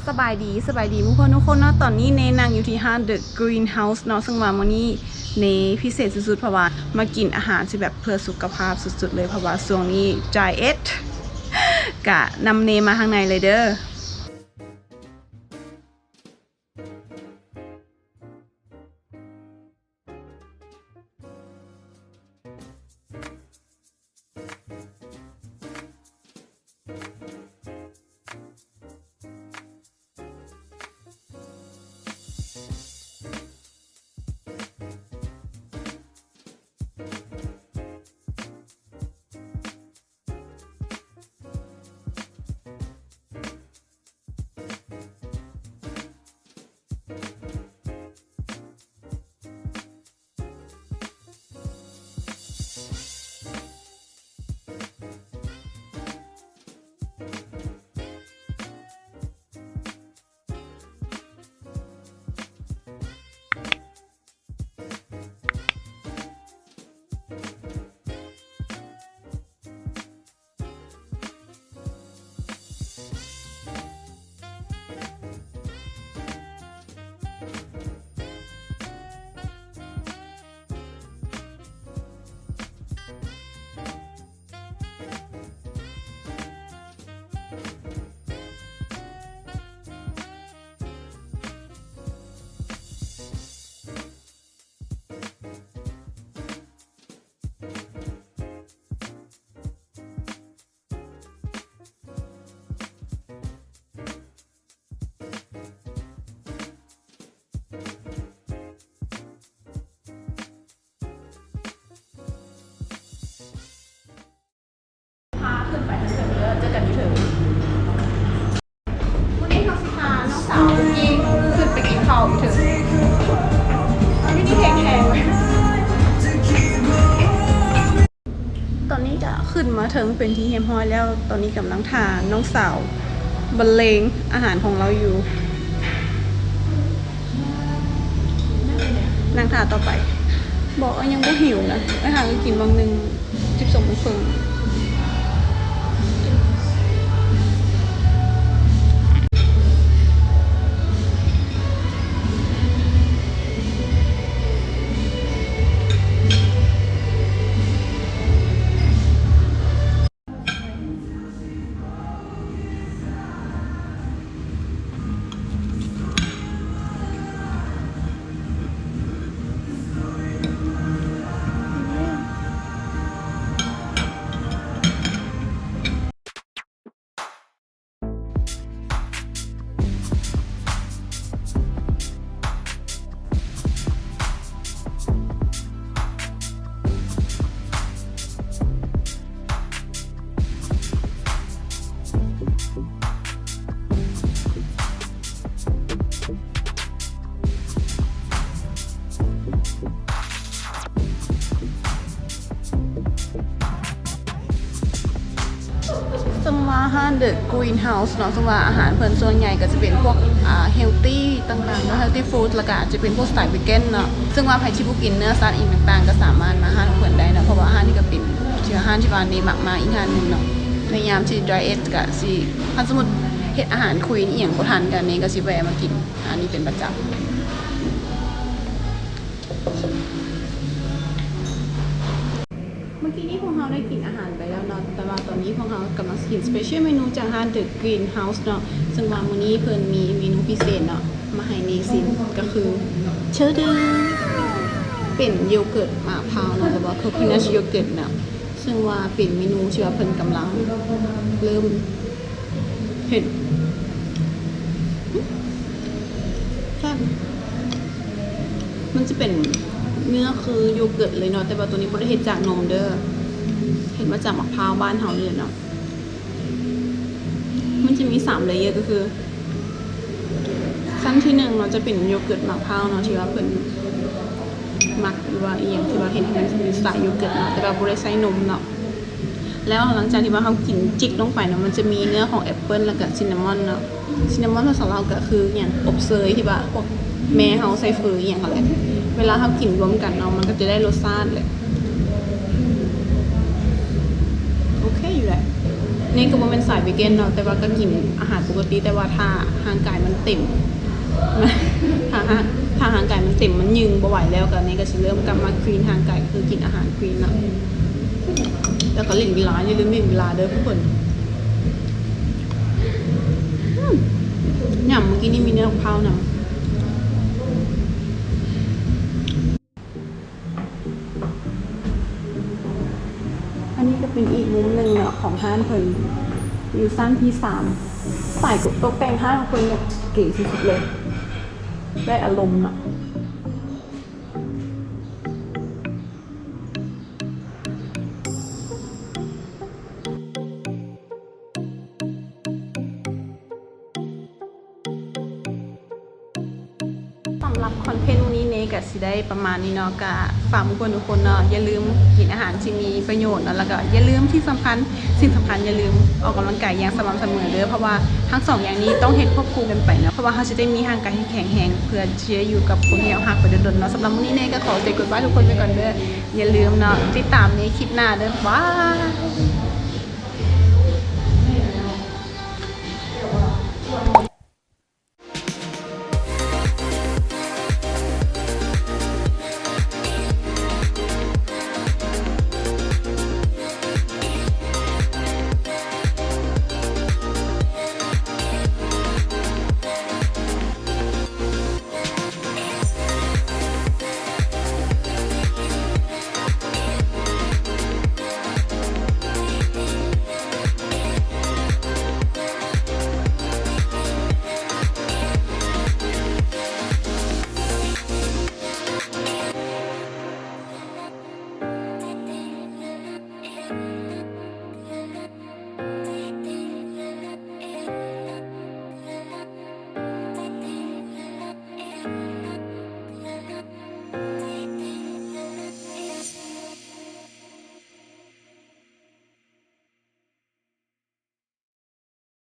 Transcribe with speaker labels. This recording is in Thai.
Speaker 1: สบายดีทุกคนเนาะตอนนี้เนนั่งอยู่ที่ห้าง The Greenhouse เนาะซึ่งว่ามื้อนี้เนพิเศษสุดๆเพราะว่ามากินอาหารที่แบบเพื่อสุขภาพสุดๆเลยเพราะว่าช่วงนี้ไดเอทกะนำเนมาข้างในเลยเด้อพาขึ้นไปทางเถิงเด้อเจอกันอยู่เถิงวันนี้เราสิพาน้องสาวคุณยิงขึ้นไปกินข้าวอยู่เถิงนี่เพลงแพงไหมตอนนี้จะขึ้นมาถึงเป็นที่เฮียมฮอยแล้วตอนนี้กำลังทานน้องสาวบรรเลงอาหารของเราอยู่นั่งทานต่อไปบอกว่ายังไม่หิวนะอาหารก็กินบางหนึ่ง12 โมงครึ่งซึ่งว่าห้าง The Greenhouse เนาะซึ่งว่าอาหารเพิ่นส่วนใหญ่ก็จะเป็นพวกเฮลตี้ต่างๆเนาะเฮลตี้ฟู้ดแล้วก็จะเป็นพวกสไตล์วีแกนเนาะซึ่งว่าใครที่บ่กินเนื้อสัตว์อีกต่างๆก็สามารถมาห้างเพิ่นได้เนาะเพราะว่าอาหารนี่ก็เป็นชื่ออาหารที่ว่านี้มักมาอีกอาหารนึงเนาะในยามที่ dry age ก็สิถ้าสมมุติเฮ็ดอาหารคุยอีหยังบ่ทันกันนี่ก็สิแวะมากินอันนี้เป็นประจำเมื่อกี้นี้พวกเราได้กินอาหารไปแล้วเนาะแต่ว่าตอนนี้พวกเรากำลังกินสเปเชียลเมนูจากร้าน The Greenhouse เนาะซึ่งว่ามื้อนี้เพิ่นมีเมนูพิเศษเนาะมาให้เนซินก็คือเชอร์ดือเป็นโยเกิร์ตมะพร้าวเนาะหรือว่า coconut yogurt เนาะซึ่งว่าเป็นเมนูที่ว่าเพิ่นกำลังเริ่มเห็นแค่มันจะเป็นเนื้อคือโยเกิร์ตเลยเนาะแต่ว่าตัวนี้บ่ได้เฮ็ดจากนมเด้อเฮ็ดมาจากมะพร้าวบ้านเฮาเลยเนาะมันจะมี3เลเยอร์ก็คือชั้นที่1เนาะจะเป็นโยเกิร์ตมะพร้าวเนาะที่ว่าเพิ่นมักหรือว่าอีหยังที่ว่าเฮ็ดให้มันเป็นสไตล์โยเกิร์ตเนาะแต่ว่าบ่ได้ใส่นมเนาะแล้วหลังจากที่ว่าเฮากินจิกลงไปเนาะมันจะมีเนื้อของแอปเปิ้ลแล้วก็ซินนามอนเนาะซินนามอนภาษาลาวก็คือหยังอบเชยที่ว่าพวกแม่เฮาใส่เฟออีหยังนั่นแหละเวลาเฮากินรวมกันเนาะมันก็จะได้รสชาติแหละโอเคอยู่แหละ นี่ก็บ่เป็นสายวีแกนเนาะแต่ว่าก็กินอาหารปกติแต่ว่าถ้าร่างกายมันเต็ม ถ้าร่างกายมันเต็มมันยึงบ่ไหวแล้วก็นี่ก็สิเริ่มกลับมาคลีนร่างกายคือกินอาหารคลีนเนาะแล้วก็เล่นกีฬาอย่าลืมเล่นกีฬาเด้อทุกคนยำเมื่อกี้นี่มีเนื้อของเผานะอันนี้ก็เป็นอีกมุมหนึ่งเนาะของห้างเพิ่นอยู่สั้นที่3ฝ่ายตกแต่งห้างของเพิ่นเนี่ยเก๋สุดๆเลยได้อารมณ์เนาะสำหรับคอนเทนต์วันนี้เนก็สิได้ประมาณนี้เนาะก็ฝากทุกคนเนาะอย่าลืมกินอาหารที่มีประโยชน์เนาะแล้วก็อย่าลืมที่สำคัญสิ่งสำคัญอย่าลืมออกกำลังกายอย่างสม่ำเสมอเด้อเพราะว่าทั้งสองอย่างนี้ต้องเฮ็ดควบคู่กันไปเนาะเพราะว่าเขาจะได้มีร่างกายที่แข็งแรงเพื่อเชียร์อยู่กับคนที่เอาหักไปโดนๆเนาะสำหรับวันนี้เนก็ขอเซกดบายทุกคนไปก่อนเด้ออย่าลืมเนาะติดตามในคลิปหน้าเด้อบาย